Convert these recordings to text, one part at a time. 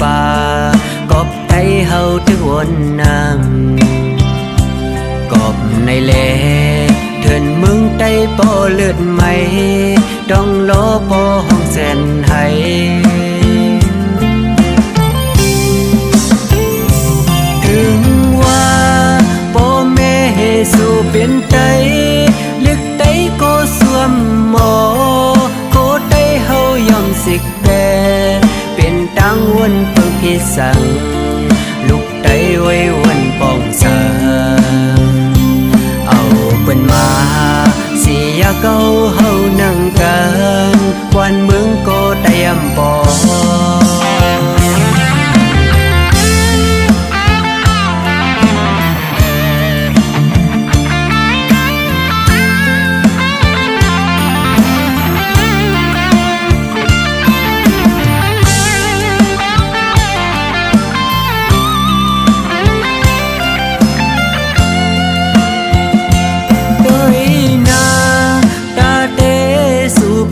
ป่ากอบไตเฮาถึงวนน้ำกอบในเลเถินมึงไตปอเลือดไหมดองล้อปอห้องแสนให้ถึงว่าปอแม่สู่เป็นใจลึกไตก็สวมหมอโคไตเฮายอมสิกแปเป็นตังวนเปิงพิสังลูกไตไว้วันปองสาเอาเปิ้นมาเสียเก่าเฮานั่งกันวันเมืองก็เตรียมปอ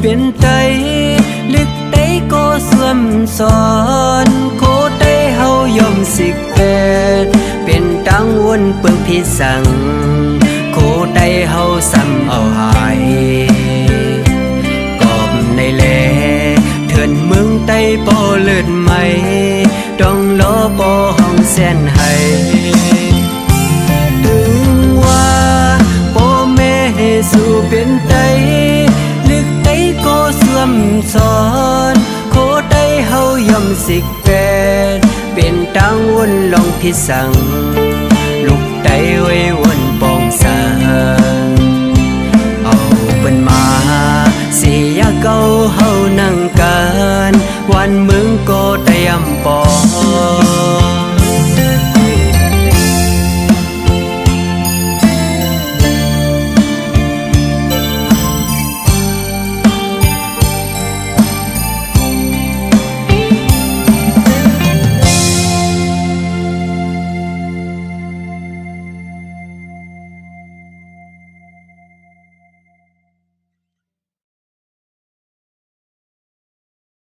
เป็นไตลึกไตก็สวมสอนโคไตเฮายอมสิกเป็นตังวนเปิงพิสังโคไตเฮาซ้ำเอาหายกอบในแลเถินเมืองไตปอเลิศไหมดองล้อปอห้องแสนให้ถึงว่าปอแม่สู่เป็นไตก็สวมสอนโคไตเฮายอมสิกเป็นตังวนลองพิสังลูกไตไว้วนปองสาเอาเปิ้นมาเสียเก่าเฮานั่งกันวันมึงก็เตรียมปอ